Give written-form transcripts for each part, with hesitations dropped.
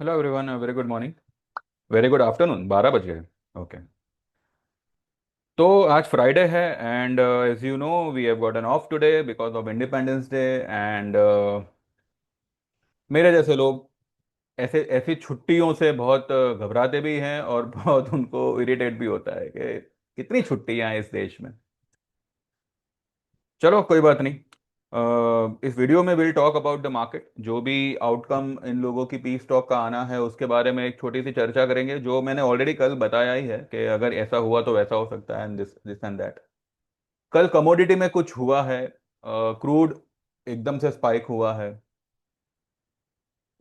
Hello everyone, very good morning. Very good afternoon, 12 बज गए। Okay. तो आज फ्राइडे है and as you know we have got an off today because of independence day and मेरे जैसे लोग ऐसे ऐसी छुट्टियों से बहुत घबराते भी हैं और बहुत उनको इरिटेट भी होता है कि कितनी छुट्टियां हैं इस देश में। चलो कोई बात नहीं। इस वीडियो में will talk about the market, जो भी आउटकम इन लोगों की पी स्टॉक का आना है उसके बारे में एक छोटी सी चर्चा करेंगे, जो मैंने ऑलरेडी कल बताया ही है कि अगर ऐसा हुआ तो वैसा हो सकता है and this this and that. कल कमोडिटी में कुछ हुआ है। क्रूड एकदम से स्पाइक हुआ है।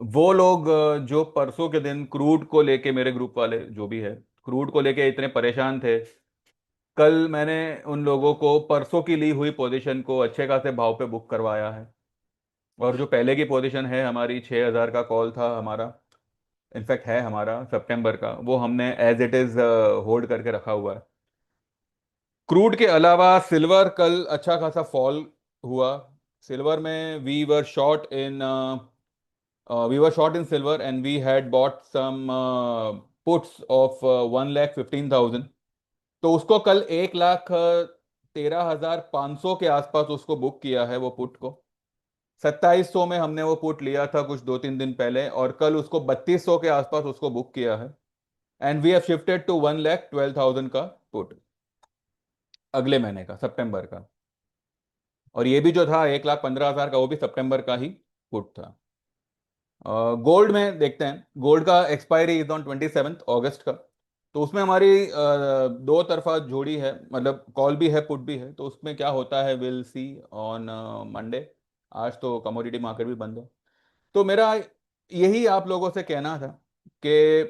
वो लोग जो परसों के दिन क्रूड को लेके, मेरे ग्रुप वाले जो भी है, क्रूड को लेके इतने परेशान थे, कल मैंने उन लोगों को परसों की ली हुई पोजीशन को अच्छे खासे भाव पे बुक करवाया है। और जो पहले की पोजीशन है हमारी, 6,000 का कॉल था हमारा, इनफैक्ट है हमारा सितंबर का, वो हमने एज इट इज होल्ड करके रखा हुआ है। क्रूड के अलावा सिल्वर कल अच्छा खासा फॉल हुआ। सिल्वर में we were short in silver and we had bought some puts of 1,15,000। तो उसको कल 1,13,500 के आसपास उसको बुक किया है वो पुट को। 2,700 में हमने वो पुट लिया था कुछ 2-3 दिन पहले, और कल उसको 3,200 के आसपास उसको बुक किया है। And we have shifted to 1,12,000 का पुट अगले महीने का, सितंबर का। और ये भी जो था 1,15,000 का, वो भी सितंबर का ही पुट था। गोल्ड में देखते हैं, गोल्ड का एक्सपायरी इज ऑन 27 अगस्त का। तो उसमें हमारी दो तरफा जोड़ी है, मतलब कॉल भी है पुट भी है, तो उसमें क्या होता है विल सी ऑन मंडे। आज तो कमोडिटी मार्केट भी बंद है। तो मेरा यही आप लोगों से कहना था कि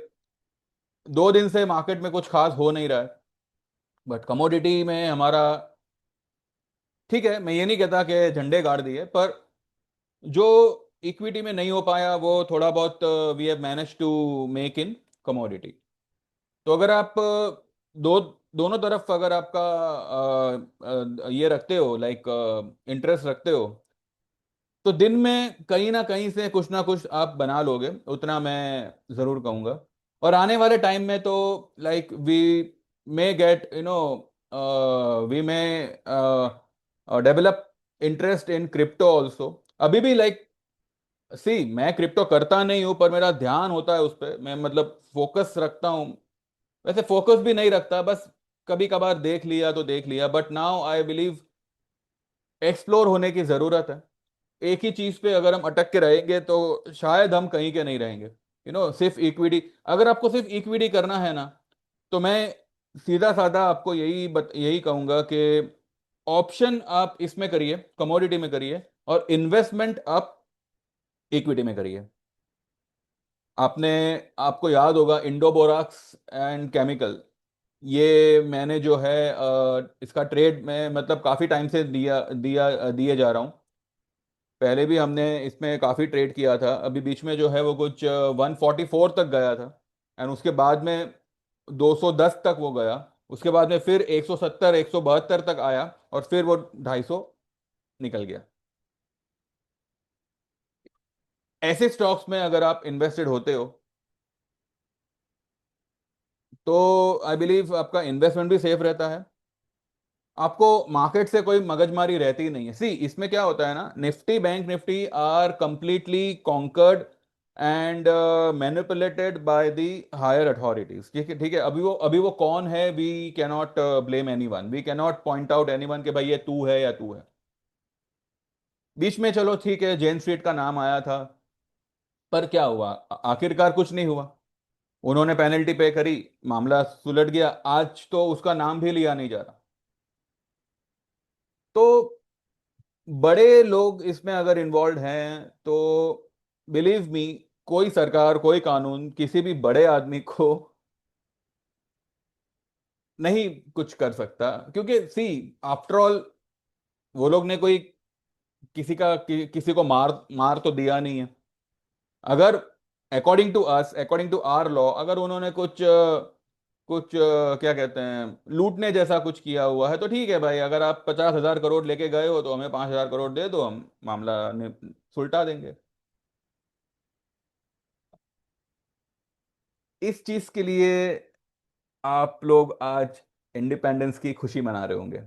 2 दिन से मार्केट में कुछ खास हो नहीं रहा है, बट कमोडिटी में हमारा, ठीक है, मैं ये नहीं कहता कि झंडे गाड़ दिए, पर जो इक्विटी में नहीं हो पाया वो थोड़ा बहुत we have manage to make in commodity. तो अगर आप दो दोनों तरफ अगर आपका ये रखते हो, लाइक इंटरेस्ट रखते हो, तो दिन में कहीं ना कहीं से कुछ ना कुछ आप बना लोगे, उतना मैं जरूर कहूंगा। और आने वाले टाइम में तो like we may get we may develop interest in crypto also. अभी भी लाइक सी, मैं क्रिप्टो करता नहीं हूं, पर मेरा ध्यान होता है उस पर, मैं मतलब फोकस रखता हूँ। वैसे फोकस भी नहीं रखता, बस कभी कभार देख लिया तो देख लिया, but now I believe explore होने की जरूरत है। एक ही चीज पे अगर हम अटक के रहेंगे तो शायद हम कहीं के नहीं रहेंगे। सिर्फ इक्विटी, अगर आपको सिर्फ इक्विटी करना है ना, तो मैं सीधा साधा आपको यही कहूंगा कि ऑप्शन आप इसमें करिए, कमोडिटी में करिए, और इन्वेस्टमेंट आप इक्विटी में करिए। आपने आपको याद होगा इंडोबोराक्स एंड केमिकल, ये मैंने जो है इसका ट्रेड में मतलब काफी टाइम से दिया दिया दिए जा रहा हूँ। पहले भी हमने इसमें काफी ट्रेड किया था, अभी बीच में जो है वो कुछ 144 तक गया था, एंड उसके बाद में 210 तक वो गया। उसके बाद में फिर 170 172 तक आया, और फिर वो 250 निकल गया। ऐसे स्टॉक्स में अगर आप इन्वेस्टेड होते हो तो आई बिलीव आपका इन्वेस्टमेंट भी सेफ रहता है। आपको मार्केट से कोई मगजमारी रहती ही नहीं है। सी, इसमें क्या होता है ना, Nifty bank Nifty are completely conquered and manipulated by the higher authorities. ठीक है, ठीक है, अभी वो कौन है, we cannot blame anyone, we cannot point out anyone कि भाई ये तू है या तू है। बीच में चलो ठीक है, जेन स्ट्रीट का नाम आया था, पर क्या हुआ, आखिरकार कुछ नहीं हुआ। उन्होंने पेनल्टी पे करी, मामला सुलट गया, आज तो उसका नाम भी लिया नहीं जा रहा। तो बड़े लोग इसमें अगर इन्वॉल्व हैं तो बिलीव मी, कोई सरकार कोई कानून किसी भी बड़े आदमी को नहीं कुछ कर सकता, क्योंकि सी, आफ्टर ऑल वो लोग ने कोई किसी को मार मार तो दिया नहीं है। अगर अकॉर्डिंग टू आर लॉ, अगर उन्होंने कुछ क्या कहते हैं, लूटने जैसा कुछ किया हुआ है, तो ठीक है भाई, अगर आप 50,000 करोड़ लेके गए हो तो हमें 5,000 करोड़ दे दो, हम मामला सुलटा देंगे। इस चीज के लिए आप लोग आज इंडिपेंडेंस की खुशी मना रहे होंगे।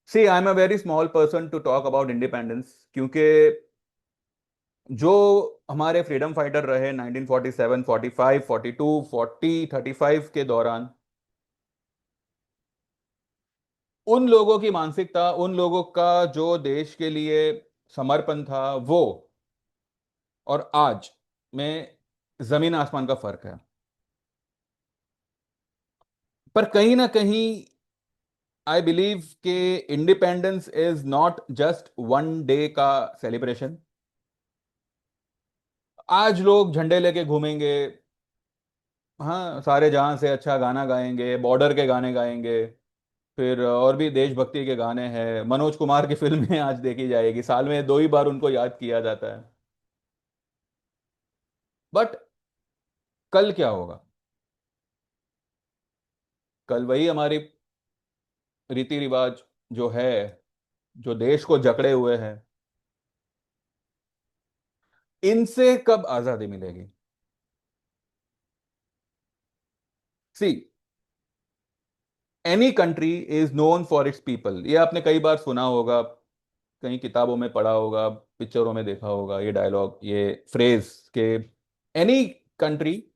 See I am a very small person to talk about independence, क्योंकि जो हमारे फ्रीडम फाइटर रहे 1947, 45, 42, 40, 35 के दौरान, उन लोगों की मानसिकता, उन लोगों का जो देश के लिए समर्पण था वो, और आज में जमीन आसमान का फर्क है। पर कहीं ना कहीं आई बिलीव कि independence is not just one day का सेलिब्रेशन। आज लोग झंडे लेके घूमेंगे, हाँ, सारे जहां से अच्छा गाना गाएंगे, बॉर्डर के गाने गाएंगे, फिर और भी देशभक्ति के गाने हैं, मनोज कुमार की फिल्में आज देखी जाएगी, साल में दो ही बार उनको याद किया जाता है। बट कल क्या होगा? कल वही हमारी रीति रिवाज जो है, जो देश को जकड़े हुए हैं, इनसे कब आजादी मिलेगी? See, any country is known for its people, ये आपने कई बार सुना होगा, कहीं किताबों में पढ़ा होगा, पिक्चरों में देखा होगा, ये डायलॉग, ये फ्रेज के एनी कंट्री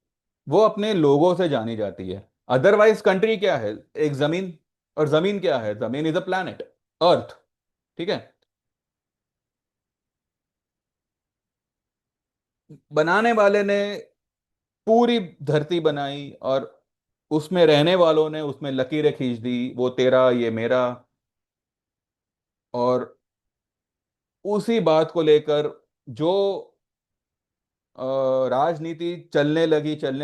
वो अपने लोगों से जानी जाती है। अदरवाइज कंट्री क्या है? एक जमीन। और जमीन क्या है? जमीन इज अ प्लैनेट, अर्थ। ठीक है। बनाने वाले ने पूरी धरती बनाई, और उसमें रहने वालों ने उसमें लकीरें खींच दी, वो तेरा ये मेरा। और उसी बात को लेकर जो राजनीति चलने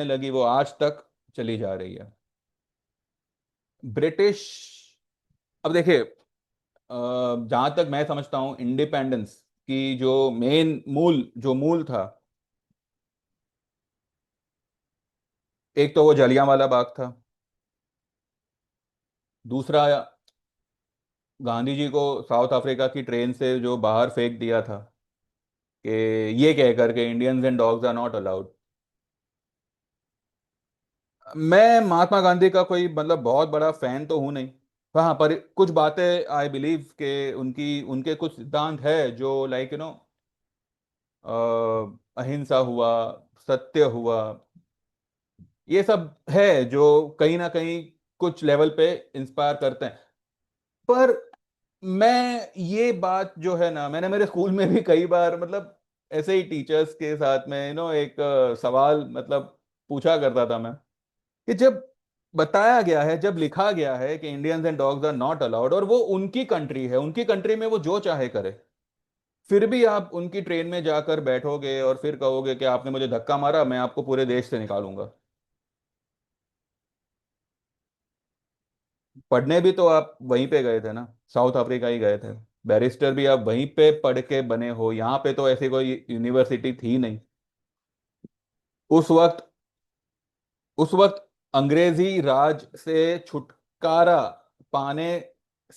लगी, वो आज तक चली जा रही है। ब्रिटिश, अब देखिए, जहां तक मैं समझता हूं, इंडिपेंडेंस की जो मेन मूल था, एक तो वो जलियांवाला बाग था। दूसरा, गांधी जी को साउथ अफ्रीका की ट्रेन से जो बाहर फेंक दिया था, कि ये कह करके Indians and dogs are not allowed. मैं महात्मा गांधी का कोई मतलब बहुत बड़ा फैन तो हूं नहीं। हाँ, पर कुछ बातें आई बिलीव के उनकी उनके कुछ सिद्धांत है जो लाइक अहिंसा हुआ, सत्य हुआ, ये सब है जो कहीं ना कहीं कुछ लेवल पे इंस्पायर करते हैं। पर मैं ये बात जो है ना, मैंने मेरे स्कूल में भी कई बार मतलब ऐसे ही टीचर्स के साथ में एक सवाल मतलब पूछा करता था मैं, कि जब बताया गया है, जब लिखा गया है कि Indians and dogs are not allowed, और वो उनकी कंट्री है, उनकी कंट्री में वो जो चाहे करे, फिर भी आप उनकी ट्रेन में जाकर बैठोगे और फिर कहोगे कि आपने मुझे धक्का मारा, मैं आपको पूरे देश से निकालूंगा। पढ़ने भी तो आप वहीं पे गए थे ना, साउथ अफ्रीका ही गए थे। बैरिस्टर भी आप वहीं पे पढ़ के बने हो, यहाँ पे तो ऐसी कोई यूनिवर्सिटी थी नहीं उस वक्त। उस वक्त अंग्रेजी राज से छुटकारा पाने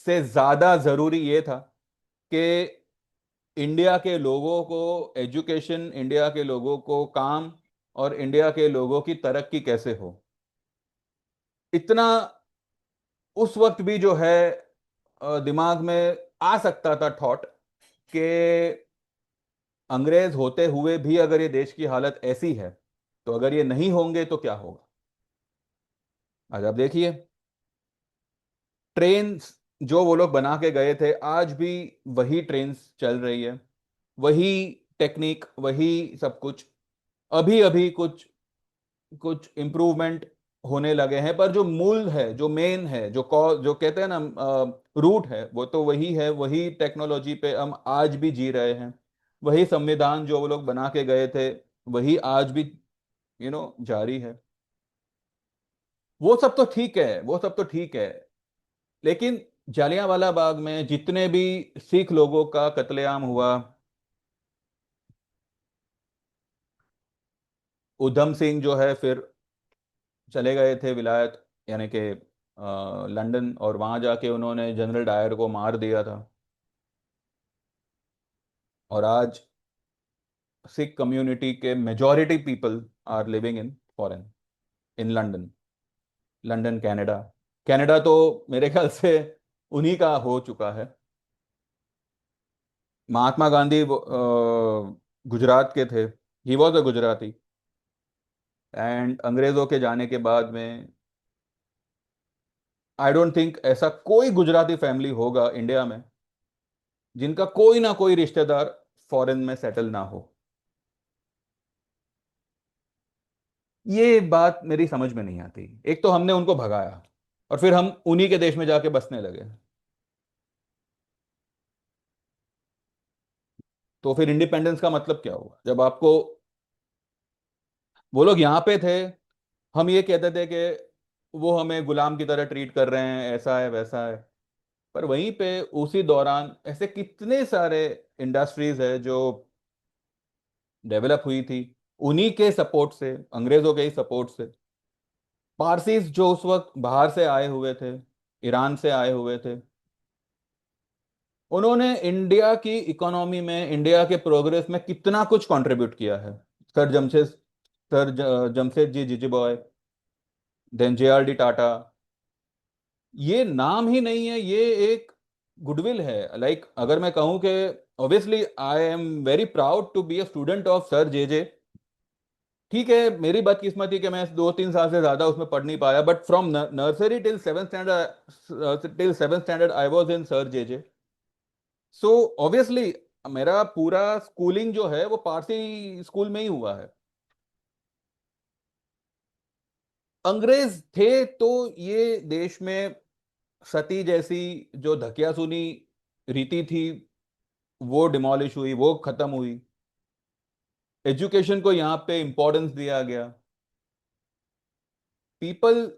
से ज्यादा जरूरी ये था कि इंडिया के लोगों को एजुकेशन, इंडिया के लोगों को काम, और इंडिया के लोगों की तरक्की कैसे हो। इतना उस वक्त भी जो है दिमाग में आ सकता था थॉट कि अंग्रेज होते हुए भी अगर ये देश की हालत ऐसी है, तो अगर ये नहीं होंगे तो क्या होगा। आज आप देखिए, ट्रेन जो वो लोग बना के गए थे, आज भी वही ट्रेन चल रही है, वही टेक्निक, वही सब कुछ। अभी अभी कुछ कुछ इम्प्रूवमेंट होने लगे हैं, पर जो मूल है, जो मेन है, जो कहते हैं ना रूट है, वो तो वही है, वही टेक्नोलॉजी पे हम आज भी जी रहे हैं। वही संविधान जो वो लोग बना के गए थे, वही आज भी जारी है। वो सब तो ठीक है, वो सब तो ठीक है, लेकिन जालियांवाला बाग में जितने भी सिख लोगों का कत्लेआम हुआ, उधम सिंह जो है फिर चले गए थे विलायत, यानी कि लंदन, और वहां जाके उन्होंने जनरल डायर को मार दिया था। और आज सिख कम्युनिटी के majority people are living in foreign, in London. London Canada, Canada तो मेरे ख्याल से उन्हीं का हो चुका है। महात्मा गांधी गुजरात के थे, he was a Gujarati. And अंग्रेजों के जाने के बाद में आई डोंट थिंक ऐसा कोई गुजराती फैमिली होगा इंडिया में जिनका कोई ना कोई रिश्तेदार फॉरेन में सेटल ना हो। ये बात मेरी समझ में नहीं आती। एक तो हमने उनको भगाया और फिर हम उन्हीं के देश में जाके बसने लगे, तो फिर इंडिपेंडेंस का मतलब क्या हुआ जब आपको वो लोग यहाँ पे थे, हम ये कहते थे कि वो हमें गुलाम की तरह ट्रीट कर रहे हैं, ऐसा है वैसा है। पर वहीं पे उसी दौरान ऐसे कितने सारे इंडस्ट्रीज है जो डेवलप हुई थी उन्हीं के सपोर्ट से, अंग्रेजों के ही सपोर्ट से। पारसीज जो उस वक्त बाहर से आए हुए थे, ईरान से आए हुए थे, उन्होंने इंडिया की इकोनॉमी में, इंडिया के प्रोग्रेस में कितना कुछ कंट्रीब्यूट किया है। Jamshed ji Jeejeebhoy, then J R D Tata. ये नाम ही नहीं है, ये एक गुडविल है। लाइक अगर मैं कहूं कि obviously I am very proud to be a student of sir J. ठीक है, मेरी बदकिस्मती कि मैं 2-3 साल से ज्यादा उसमें पढ़ नहीं पाया, but from nursery till 7th standard I was in sir J. So obviously मेरा पूरा स्कूलिंग जो है वो पारसी स्कूल में ही हुआ है। अंग्रेज थे तो ये देश में सती जैसी जो धकियासुनी रीति थी वो डिमोलिश हुई, वो खत्म हुई। एजुकेशन को यहाँ पे इंपॉर्टेंस दिया गया। पीपल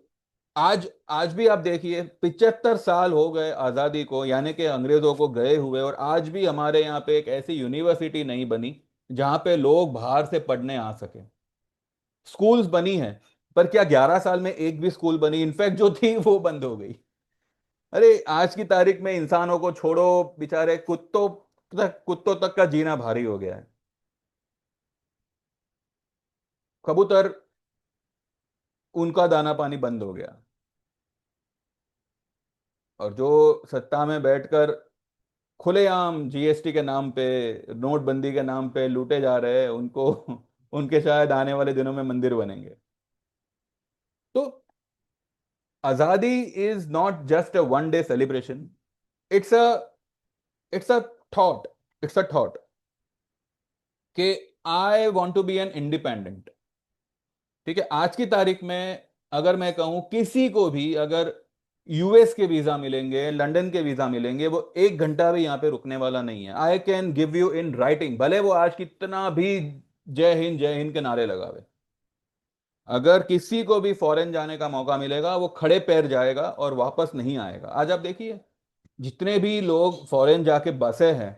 आज आज भी आप देखिए, 75 साल हो गए आजादी को, यानी कि अंग्रेजों को गए हुए, और आज भी हमारे यहाँ पे एक ऐसी यूनिवर्सिटी नहीं बनी जहां पे लोग बाहर से पढ़ने आ सके। स्कूल्स बनी हैं, पर क्या 11 साल में एक भी स्कूल बनी? इनफैक्ट जो थी वो बंद हो गई। अरे आज की तारीख में इंसानों को छोड़ो, बेचारे कुत्तों तक का जीना भारी हो गया है। कबूतर, उनका दाना पानी बंद हो गया। और जो सत्ता में बैठकर खुलेआम जीएसटी के नाम पे, नोटबंदी के नाम पे लूटे जा रहे हैं, उनको उनके शायद आने वाले दिनों में मंदिर बनेंगे। तो आजादी is not just a one day celebration, it's a it's a thought, it's a thought कि I want to be an independent. ठीक है, आज की तारीख में अगर मैं कहूं किसी को भी, अगर यूएस के वीजा मिलेंगे, लंदन के वीजा मिलेंगे, वो 1 घंटा भी यहां पे रुकने वाला नहीं है। I can give you in writing, भले वो आज कितना भी जय हिंद के नारे लगावे। अगर किसी को भी फॉरेन जाने का मौका मिलेगा वो खड़े पैर जाएगा और वापस नहीं आएगा। आज आप देखिए जितने भी लोग फॉरेन जाके बसे हैं,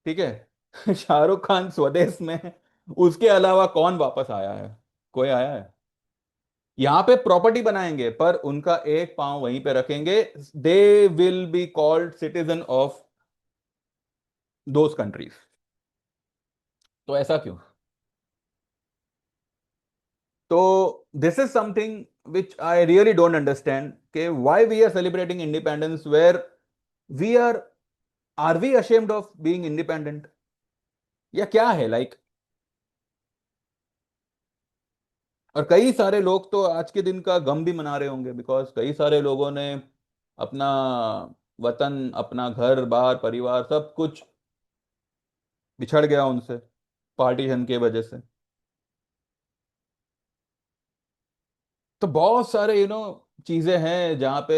ठीक है, शाहरुख खान स्वदेश में, उसके अलावा कौन वापस आया है? कोई आया है? यहां पे प्रॉपर्टी बनाएंगे पर उनका एक पांव वहीं पे रखेंगे। They will be called citizen of those countries. तो ऐसा क्यों? तो this is something which I really don't understand कि why we are celebrating independence where we are we ashamed of being independent, या क्या है लाइक? और कई सारे लोग तो आज के दिन का गम भी मना रहे होंगे, बिकॉज कई सारे लोगों ने अपना वतन, अपना घर बार परिवार सब कुछ बिछड़ गया उनसे पार्टीशन के वजह से। तो बहुत सारे चीजें हैं जहाँ पे,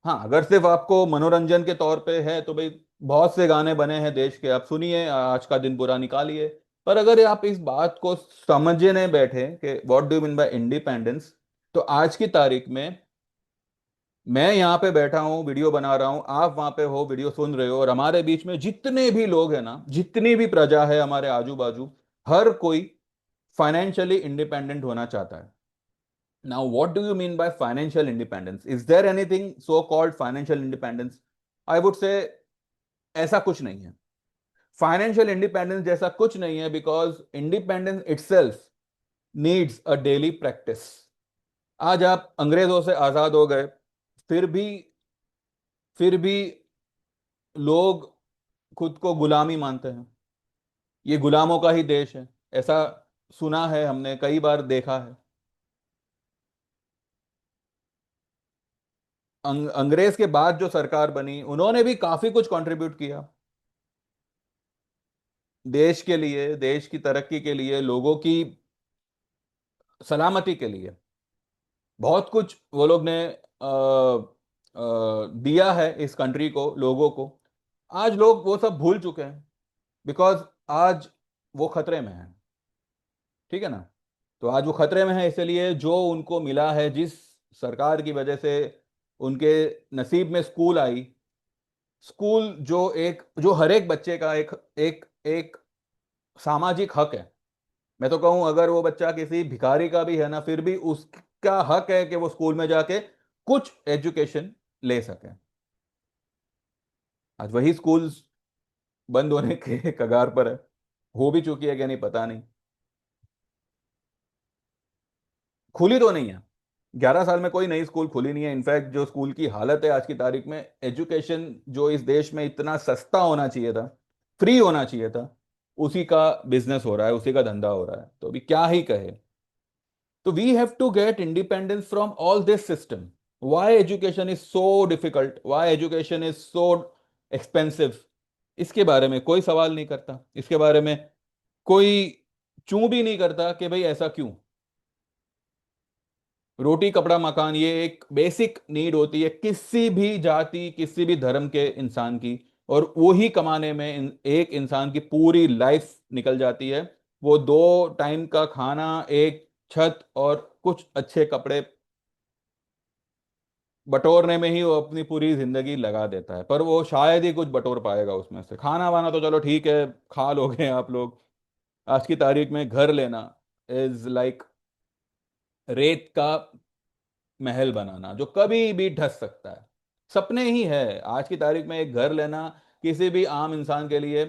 हाँ, अगर सिर्फ आपको मनोरंजन के तौर पे है तो भाई बहुत से गाने बने हैं देश के, आप सुनिए, आज का दिन पूरा निकालिए। पर अगर आप इस बात को समझने बैठे कि what do mean by independence, तो आज की तारीख में मैं यहाँ पे बैठा हूँ, वीडियो बना रहा हूँ, आप वहां पे हो, वीडियो सुन रहे हो, और हमारे बीच में जितने भी लोग हैं ना, जितनी भी प्रजा है हमारे आजू बाजू, हर कोई फाइनेंशियली इंडिपेंडेंट होना चाहता है। Now what do you mean by financial independence? Is there anything so called financial independence? I would say ऐसा कुछ नहीं है। फाइनेंशियल इंडिपेंडेंस जैसा कुछ नहीं है, because independence itself needs a daily practice. आज आप अंग्रेजों से आजाद हो गए, फिर भी फिर भी लोग खुद को गुलामी मानते हैं। ये गुलामों का ही देश है, ऐसा सुना है, हमने कई बार देखा है। अंग्रेज के बाद जो सरकार बनी, उन्होंने भी काफी कुछ कंट्रीब्यूट किया देश के लिए, देश की तरक्की के लिए, लोगों की सलामती के लिए। बहुत कुछ वो लोग ने दिया है इस कंट्री को, लोगों को। आज लोग वो सब भूल चुके हैं, बिकॉज आज वो खतरे में है। ठीक है ना? तो आज वो खतरे में है, इसलिए जो उनको मिला है, जिस सरकार की वजह से उनके नसीब में स्कूल आई, स्कूल जो हर एक बच्चे का एक एक एक सामाजिक हक है। मैं तो कहूं, अगर वो बच्चा किसी भिखारी का भी है ना, फिर भी उसका हक है कि वो स्कूल में जाके कुछ एजुकेशन ले सके। आज वही स्कूल्स बंद होने के कगार पर है। हो भी चुकी है कि नहीं पता नहीं। खुली तो नहीं है, 11 साल में कोई नई स्कूल खुली नहीं है। इनफैक्ट जो स्कूल की हालत है आज की तारीख में, एजुकेशन जो इस देश में इतना सस्ता होना चाहिए था, फ्री होना चाहिए था, उसी का बिजनेस हो रहा है, उसी का धंधा हो रहा है। तो अभी क्या ही कहे। तो we have to get independence from all this system. Why education is so difficult, why education is so expensive, इसके बारे में कोई सवाल नहीं करता। इसके बारे में कोई चूं भी नहीं करता कि भाई ऐसा क्यों। रोटी कपड़ा मकान, ये एक बेसिक नीड होती है किसी भी जाति, किसी भी धर्म के इंसान की। और वो ही कमाने में एक इंसान की पूरी लाइफ निकल जाती है। वो 2 टाइम का खाना, एक छत और कुछ अच्छे कपड़े बटोरने में ही वो अपनी पूरी जिंदगी लगा देता है। पर वो शायद ही कुछ बटोर पाएगा उसमें से। खाना वाना तो चलो ठीक है, खा लोगे आप लोग। आज की तारीख में घर लेना इज लाइक रेत का महल बनाना, जो कभी भी ढस सकता है। सपने ही है आज की तारीख में एक घर लेना, किसी भी आम इंसान के लिए।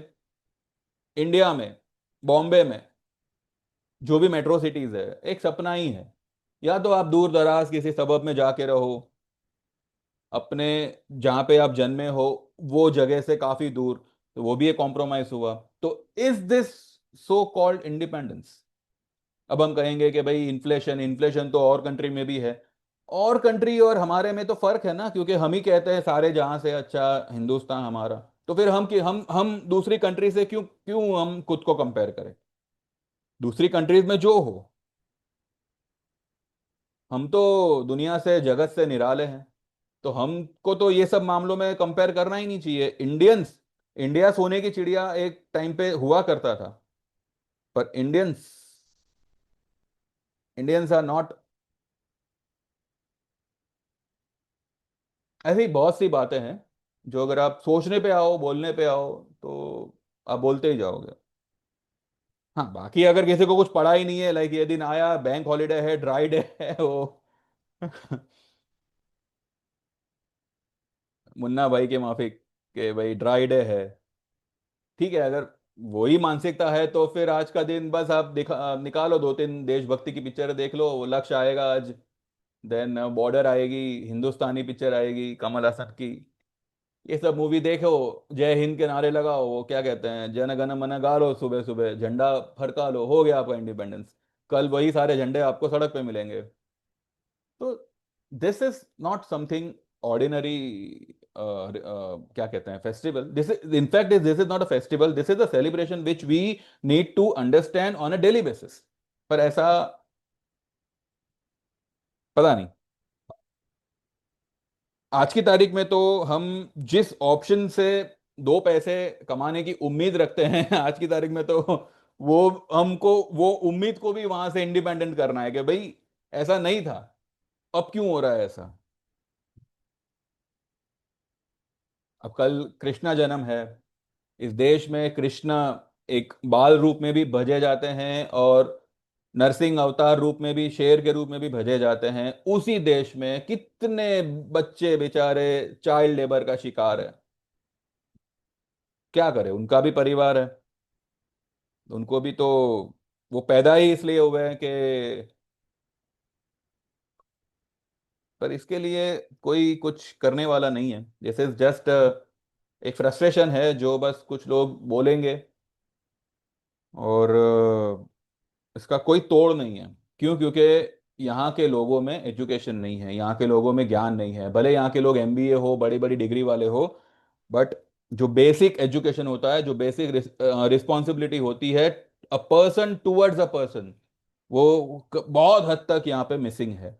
इंडिया में, बॉम्बे में, जो भी मेट्रो सिटीज है, एक सपना ही है। या तो आप दूर दराज किसी सबब में जाके रहो, अपने जहां पे आप जन्मे हो वो जगह से काफी दूर, तो वो भी एक कॉम्प्रोमाइज हुआ। तो is this so called independence? अब हम कहेंगे कि भाई इन्फ्लेशन, इन्फ्लेशन तो और कंट्री में भी है। और कंट्री और हमारे में तो फर्क है ना, क्योंकि हम ही कहते हैं सारे जहां से अच्छा हिंदुस्तान हमारा। तो फिर हम दूसरी कंट्री से क्यों क्यों हम खुद को कंपेयर करें? दूसरी कंट्रीज में जो हो, हम तो दुनिया से, जगत से निराले हैं। तो हमको तो ये सब मामलों में कंपेयर करना ही नहीं चाहिए। इंडियंस, इंडिया सोने की चिड़िया एक टाइम पे हुआ करता था। पर इंडियंस इंडियंस आर नॉट। ऐसी बहुत सी बातें हैं जो अगर आप सोचने पे आओ, बोलने पे आओ, तो आप बोलते ही जाओगे। हाँ, बाकी अगर किसी को कुछ पड़ा ही नहीं है, लाइक ये दिन आया, बैंक हॉलीडे है, ड्राई डे है वो मुन्ना भाई के माफिक के भाई ड्राई डे है। ठीक है, अगर वही मानसिकता है तो फिर आज का दिन बस आप निकालो, 2-3 देशभक्ति की पिक्चर देख लो। वो लक्ष्य आएगा आज, देन बॉर्डर आएगी, हिंदुस्तानी पिक्चर आएगी कमल हसन की, ये सब मूवी देखो। जय हिंद के नारे लगाओ, वो क्या कहते हैं, जन गण मन गा लो, सुबह सुबह झंडा फरका लो, हो गया आपका इंडिपेंडेंस। कल वही सारे झंडे आपको सड़क पे मिलेंगे। तो this is not something ordinary. क्या कहते हैं, festival. This is in fact this is not a festival, this is a celebration which we need to understand on a daily basis. पर ऐसा पता नहीं। आज की तारीख में तो हम जिस ऑप्शन से 2 पैसे कमाने की उम्मीद रखते हैं आज की तारीख में तो वो हमको वो उम्मीद को भी वहां से इंडिपेंडेंट करना है कि भाई ऐसा नहीं था, अब क्यों हो रहा है ऐसा। अब कल कृष्णा जन्म है। इस देश में कृष्ण एक बाल रूप में भी भजे जाते हैं, और नरसिंह अवतार रूप में भी, शेर के रूप में भी भजे जाते हैं। उसी देश में कितने बच्चे बेचारे चाइल्ड लेबर का शिकार है। क्या करे, उनका भी परिवार है, उनको भी तो, वो पैदा ही इसलिए हुए हैं कि, पर इसके लिए कोई कुछ करने वाला नहीं है। दिस इज जस्ट एक फ्रस्ट्रेशन है जो बस कुछ लोग बोलेंगे, और इसका कोई तोड़ नहीं है। क्यों? क्योंकि यहाँ के लोगों में एजुकेशन नहीं है, यहाँ के लोगों में ज्ञान नहीं है। भले यहाँ के लोग एमबीए हो, बड़ी बड़ी डिग्री वाले हो, बट जो बेसिक एजुकेशन होता है, जो बेसिक रिस्पॉन्सिबिलिटी होती है, a person towards a person, वो बहुत हद तक यहाँ पे मिसिंग है।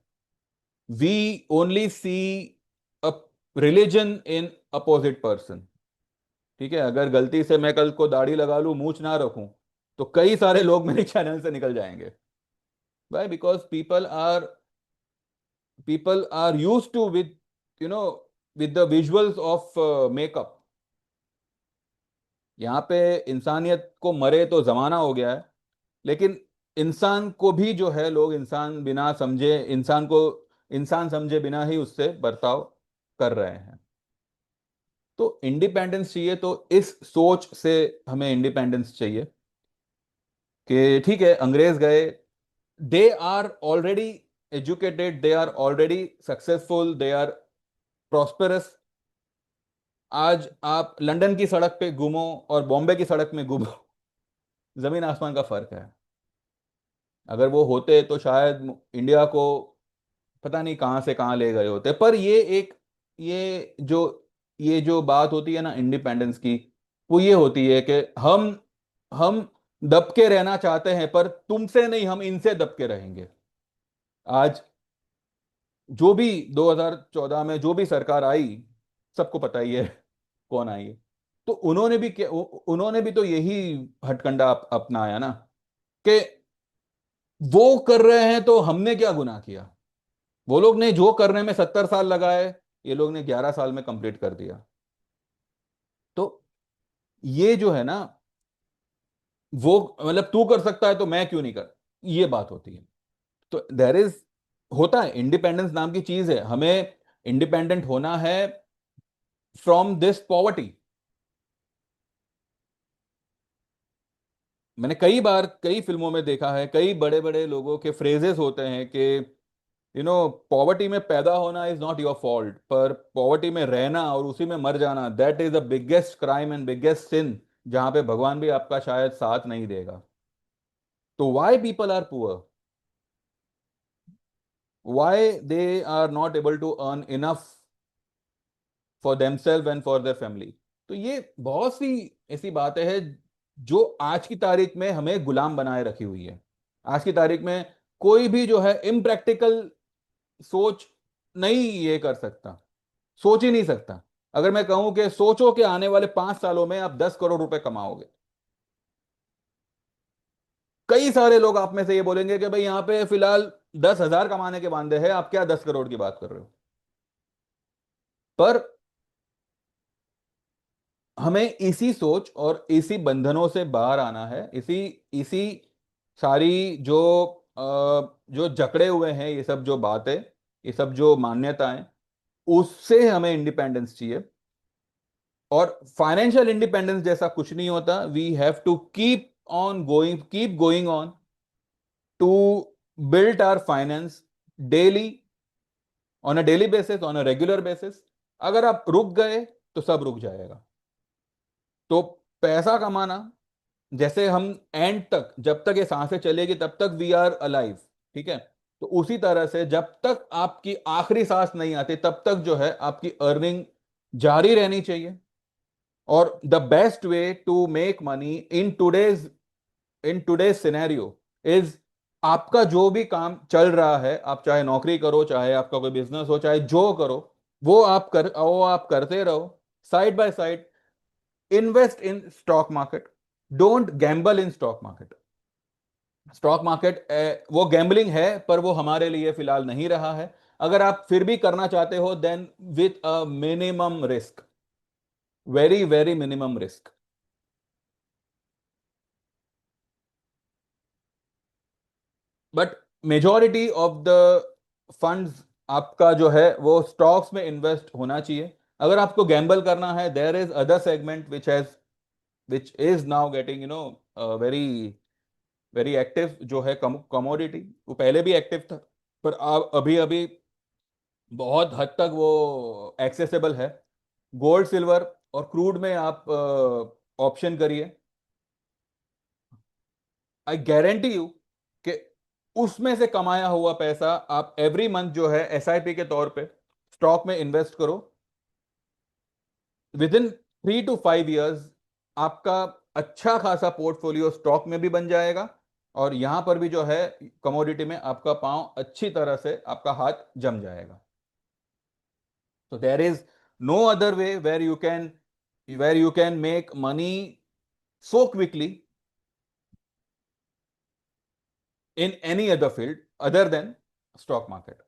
We only see a religion in opposite person. ठीक है, अगर गलती से मैं कल को दाढ़ी लगा लूं, मूछ ना रखूं, तो कई सारे लोग मेरे चैनल से निकल जाएंगे। Why? Because people are used to with, you know, with the visuals of makeup. यहाँ पे इंसानियत को मरे तो जमाना हो गया है, लेकिन इंसान को भी जो है, लोग इंसान बिना समझे, इंसान को इंसान समझे बिना ही उससे बर्ताव कर रहे हैं। तो इंडिपेंडेंस चाहिए तो इस सोच से हमें इंडिपेंडेंस चाहिए कि ठीक है, अंग्रेज गए, they are already educated, they are already successful, they are prosperous. आज आप लंदन की सड़क पे घूमो और बॉम्बे की सड़क में घूमो, जमीन आसमान का फर्क है। अगर वो होते तो शायद इंडिया को पता नहीं कहां से कहां ले गए होते। पर ये जो ये जो बात होती है ना इंडिपेंडेंस की, वो ये होती है कि हम दब के रहना चाहते हैं, पर तुमसे नहीं, हम इनसे दब के रहेंगे। आज जो भी 2014 में जो भी सरकार आई, सबको पता ही है कौन आई है। तो उन्होंने भी तो यही हथकंडा अपनाया ना, कि वो कर रहे हैं तो हमने क्या गुनाह किया। वो लोग ने जो करने में 70 साल लगाए, ये लोग ने 11 साल में कंप्लीट कर दिया। तो ये जो है ना, वो मतलब तू कर सकता है तो मैं क्यों नहीं कर, ये बात होती है। तो देर इज होता है, इंडिपेंडेंस नाम की चीज है, हमें इंडिपेंडेंट होना है फ्रॉम दिस पॉवर्टी। मैंने कई बार कई फिल्मों में देखा है, कई बड़े बड़े लोगों के फ्रेजेस होते हैं कि पॉवर्टी में पैदा होना इज नॉट योर फॉल्ट, पर पॉवर्टी में रहना और उसी में मर जाना, that is the biggest crime and biggest sin, जहां पे भगवान भी आपका शायद साथ नहीं देगा। तो why people are poor, why they are not able to earn enough for themselves and for their family. तो ये बहुत सी ऐसी बातें हैं जो आज की तारीख में हमें गुलाम बनाए रखी हुई है। आज की तारीख में कोई भी जो है इम्प्रैक्टिकल सोच नहीं ये कर सकता, सोच ही नहीं सकता। अगर मैं कहूं कि सोचो कि आने वाले 5 सालों में आप 10 करोड़ रुपए कमाओगे, कई सारे लोग आप में से ये बोलेंगे कि भाई यहाँ पे फिलहाल 10,000 कमाने के वांदे हैं, आप क्या 10 करोड़ की बात कर रहे हो। पर हमें इसी सोच और इसी बंधनों से बाहर आना है, इसी इसी सारी जो जकड़े हुए हैं, ये सब जो बातें, ये सब जो मान्यताएं, उससे हमें इंडिपेंडेंस चाहिए। और फाइनेंशियल इंडिपेंडेंस जैसा कुछ नहीं होता। We have to keep going on to build our finance daily, on a daily basis, on a regular basis. अगर आप रुक गए तो सब रुक जाएगा। तो पैसा कमाना, जैसे हम एंड तक, जब तक ये सांसें चलेगी तब तक वी आर अलाइव, ठीक है, तो उसी तरह से जब तक आपकी आखिरी सांस नहीं आती तब तक जो है आपकी अर्निंग जारी रहनी चाहिए। और the best way to make money in today's scenario is, आपका जो भी काम चल रहा है, आप चाहे नौकरी करो, चाहे आपका कोई बिजनेस हो, चाहे जो करो, वो आप करते रहो side by side. Invest in stock market, don't Gamble in stock market. Stock market वो गैम्बलिंग है, पर वो हमारे लिए फिलहाल नहीं रहा है। अगर आप फिर भी करना चाहते हो, then with a minimum risk, very very minimum risk. But majority of the funds आपका जो है वो स्टॉक्स में इन्वेस्ट होना चाहिए। अगर आपको गैम्बल करना है, there is other segment which has which is now getting very very active, जो है कमोडिटी, वो पहले भी एक्टिव था, पर अब अभी अभी बहुत हद तक वो एक्सेसिबल है। गोल्ड सिल्वर और क्रूड में आप ऑप्शन करिए, आई गारंटी यू कि उसमें से कमाया हुआ पैसा आप एवरी मंथ जो है एसआईपी के तौर पे स्टॉक में इन्वेस्ट करो, विद इन 3 to 5 years आपका अच्छा खासा पोर्टफोलियो स्टॉक में भी बन जाएगा, और यहां पर भी जो है कमोडिटी में आपका पांव अच्छी तरह से, आपका हाथ जम जाएगा। तो there is no other way where you can make money so quickly in any other field other than stock market.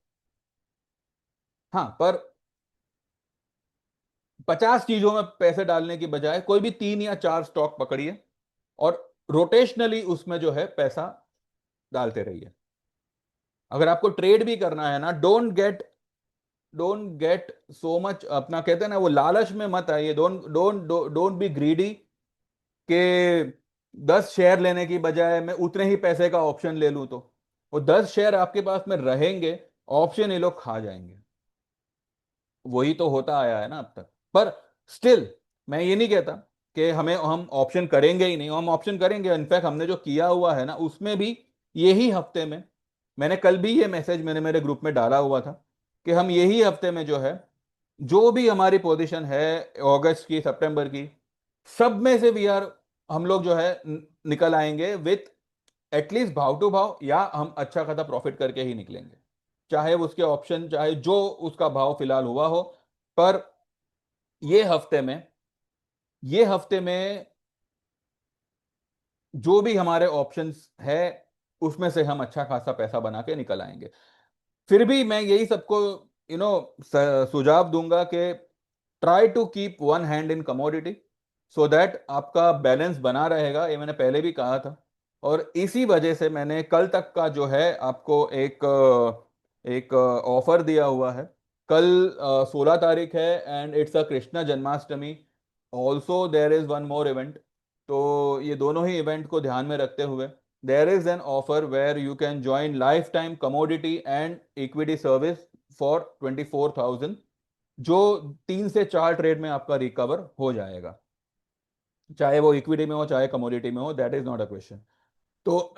हाँ, पर 50 चीजों में पैसे डालने की बजाय कोई भी 3 या 4 स्टॉक पकड़िए और रोटेशनली उसमें जो है पैसा डालते रहिए। अगर आपको ट्रेड भी करना है ना, डोंट गेट सो मच, अपना कहते हैं ना, वो लालच में मत आइए। Don't don't don't be greedy के 10 शेयर लेने की बजाय मैं उतने ही पैसे का ऑप्शन ले लूं, तो वो 10 शेयर आपके पास में रहेंगे, ऑप्शन ये लोग खा जाएंगे। वही तो होता आया है ना अब तक। पर स्टिल मैं ये नहीं कहता कि हम ऑप्शन करेंगे ही नहीं, हम ऑप्शन करेंगे। इनफैक्ट हमने जो किया हुआ है ना, उसमें भी यही हफ्ते में, मैंने कल भी ये मैसेज मैंने मेरे ग्रुप में डाला हुआ था कि हम यही हफ्ते में जो है, जो भी हमारी पोजीशन है अगस्त की, सितंबर की, सब में से वी आर, हम लोग जो है निकल आएंगे विथ एटलीस्ट भाव टू भाव, या हम अच्छा खासा प्रॉफिट करके ही निकलेंगे, चाहे वो उसके ऑप्शन, चाहे जो उसका भाव फिलहाल हुआ हो। पर ये हफ्ते में ये हफ्ते में जो भी हमारे ऑप्शंस है, उसमें से हम अच्छा खासा पैसा बना के निकल आएंगे। फिर भी मैं यही सबको यू नो सुझाव दूंगा कि try to keep one hand in commodity, so that आपका बैलेंस बना रहेगा। ये मैंने पहले भी कहा था, और इसी वजह से मैंने कल तक का जो है आपको एक ऑफर दिया हुआ है। कल 16 तारीख है, and it's a Krishna Janmashtami, also there is one more event. तो ये दोनों ही इवेंट को ध्यान में रखते हुए there is an offer where you can join lifetime commodity and equity service for 24,000, जो 3 से 4 ट्रेड में आपका रिकवर हो जाएगा, चाहे वो इक्विटी में हो चाहे कमोडिटी में हो, that is not a question. तो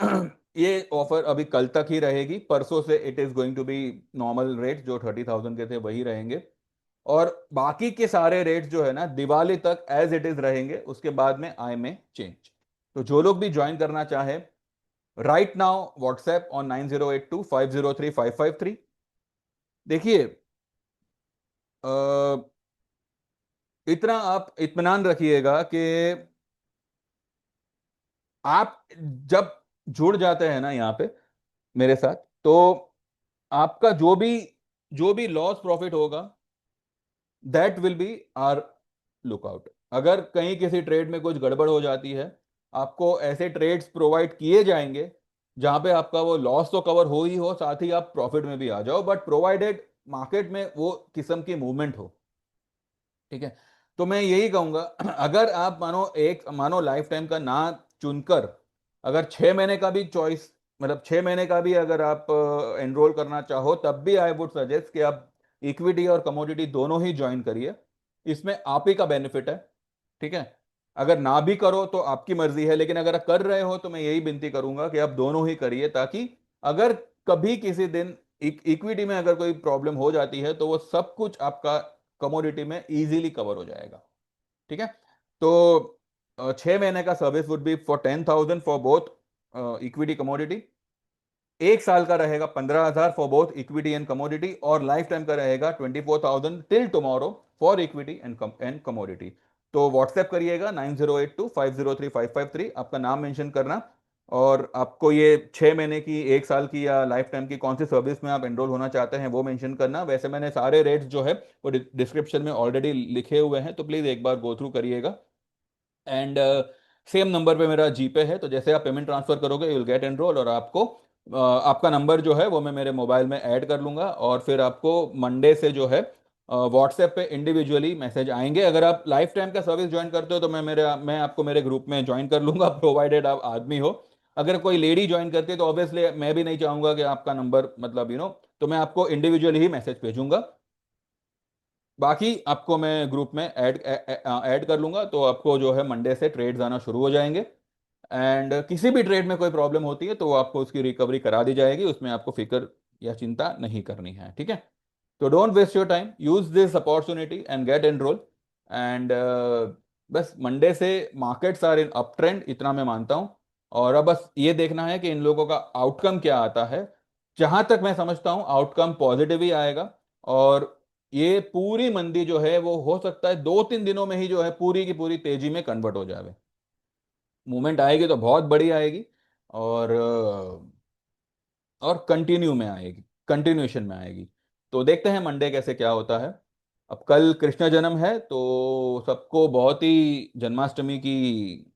ये ऑफर अभी कल तक ही रहेगी, परसों से it is going to be normal rate, जो 30,000 के थे वही रहेंगे, और बाकी के सारे रेट जो है ना दिवाली तक एज इट इज रहेंगे, उसके बाद में आई में चेंज। तो जो लोग भी ज्वाइन करना चाहे, राइट नाउ व्हाट्सएप ऑन 9082503553। देखिए, इतना आप इत्मीनान रखिएगा कि आप जब जुड़ जाते हैं ना यहाँ पे मेरे साथ, तो आपका जो भी लॉस प्रॉफिट होगा, that will be our lookout. अगर कहीं किसी ट्रेड में कुछ गड़बड़ हो जाती है, आपको ऐसे ट्रेड्स प्रोवाइड किए जाएंगे जहां पे आपका वो लॉस तो कवर हो ही हो, साथ ही आप प्रॉफिट में भी आ जाओ, बट प्रोवाइडेड मार्केट में वो किस्म की मूवमेंट हो। ठीक है, तो मैं यही कहूंगा, अगर आप मानो लाइफ टाइम का ना चुनकर, अगर 6 महीने का भी चॉइस, मतलब 6 महीने का भी अगर आप एनरोल करना चाहो, तब भी आई वुड सजेस्ट कि आप इक्विटी और कमोडिटी दोनों ही ज्वाइन करिए। इसमें आप ही का बेनिफिट है। ठीक है, अगर ना भी करो तो आपकी मर्जी है, लेकिन अगर कर रहे हो तो मैं यही विनती करूंगा कि आप दोनों ही करिए, ताकि अगर कभी किसी दिन इक्विटी में अगर कोई प्रॉब्लम हो जाती है, तो वो सब कुछ आपका कमोडिटी में इजीली कवर हो जाएगा। ठीक है, तो 6 महीने का service would be for 10,000 for both equity commodity, 1 साल का रहेगा 15,000 for both equity and commodity, और लाइफ टाइम का रहेगा 24,000 till tomorrow for equity and commodity. तो व्हाट्सएप करिएगा 9082503553, आपका नाम मेंशन करना, और आपको ये 6 महीने की, 1 साल की, या लाइफ टाइम की कौन सी सर्विस में आप एनरोल होना चाहते हैं वो मेंशन करना। वैसे मैंने सारे रेट्स जो है वो डिस्क्रिप्शन में ऑलरेडी लिखे हुए हैं, तो प्लीज एक बार गो थ्रू करिएगा। एंड सेम नंबर पे मेरा जीपे है, तो जैसे आप पेमेंट ट्रांसफर करोगे, यू विल गेट एनरोल, और आपको आपका नंबर जो है वो मैं मेरे मोबाइल में ऐड कर लूंगा, और फिर आपको मंडे से जो है व्हाट्सएप पे इंडिविजुअली मैसेज आएंगे। अगर आप लाइफ टाइम का सर्विस ज्वाइन करते हो तो मैं आपको मेरे ग्रुप में ज्वाइन कर लूंगा, प्रोवाइडेड आप आदमी हो। अगर कोई लेडी ज्वाइन करती है तो ऑब्वियसली मैं भी नहीं चाहूंगा कि आपका नंबर मतलब तो मैं आपको इंडिविजुअली ही मैसेज भेजूंगा। बाकी आपको मैं ग्रुप में ऐड कर लूंगा, तो आपको जो है मंडे से ट्रेड्स आना शुरू हो जाएंगे। एंड किसी भी ट्रेड में कोई प्रॉब्लम होती है तो आपको उसकी रिकवरी करा दी जाएगी, उसमें आपको फिक्र या चिंता नहीं करनी है, ठीक है। तो don't waste your time, use this opportunity and get enrol. And बस मंडे से markets are in up trend, इतना मैं मानता हूं। और अब बस ये देखना है कि इन लोगों का आउटकम क्या आता है। जहां तक मैं समझता हूं आउटकम पॉजिटिव ही आएगा। और ये पूरी मंदी जो है वो हो सकता है 2-3 दिनों में ही जो है पूरी की पूरी तेजी में कन्वर्ट हो जाए। मूवमेंट आएगी तो बहुत बड़ी आएगी। और और कंटिन्यू में आएगी, कंटिन्यूएशन में आएगी। तो देखते हैं मंडे कैसे क्या होता है। अब कल कृष्ण जन्म है तो सबको बहुत ही जन्माष्टमी की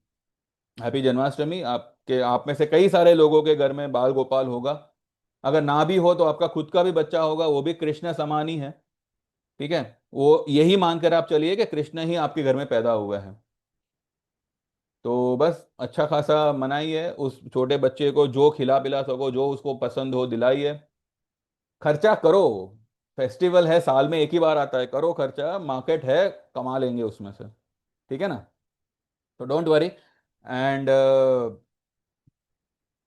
हैप्पी जन्माष्टमी। आप में से कई सारे लोगों के घर में बाल गोपाल होगा। अगर ना भी हो तो आपका खुद का भी बच्चा होगा, वो भी कृष्ण समान ही है, ठीक है। वो यही मानकर आप चलिए कि कृष्ण ही आपके घर में पैदा हुआ है। तो बस अच्छा खासा मनाइए, उस छोटे बच्चे को जो खिला पिला सको, जो उसको पसंद हो दिलाइए। खर्चा करो, फेस्टिवल है, साल में एक ही बार आता है, करो खर्चा, मार्केट है, कमा लेंगे उसमें से, ठीक है ना। तो डोंट वरी। एंड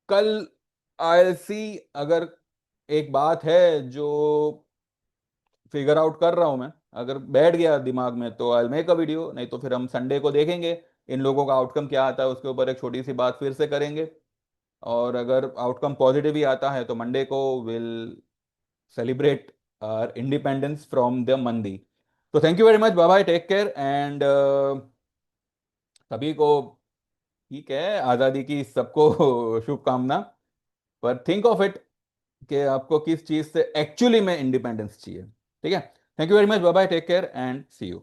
कल आई सी, अगर एक बात है जो फिगर आउट कर रहा हूं मैं, अगर बैठ गया दिमाग में तो आई मेक अ वीडियो, नहीं तो फिर हम संडे को देखेंगे इन लोगों का आउटकम क्या आता है, उसके ऊपर एक छोटी सी बात फिर से करेंगे। और अगर आउटकम पॉजिटिव ही आता है तो मंडे को will celebrate independence from the मंदी। तो thank you very much, bye bye, take care. And सभी को ठीक है, आज़ादी की सबको शुभकामना। पर थिंक ऑफ इट कि आपको किस चीज़ से एक्चुअली में इंडिपेंडेंस चाहिए, ठीक है। Thank you very much, bye bye, take care and see you.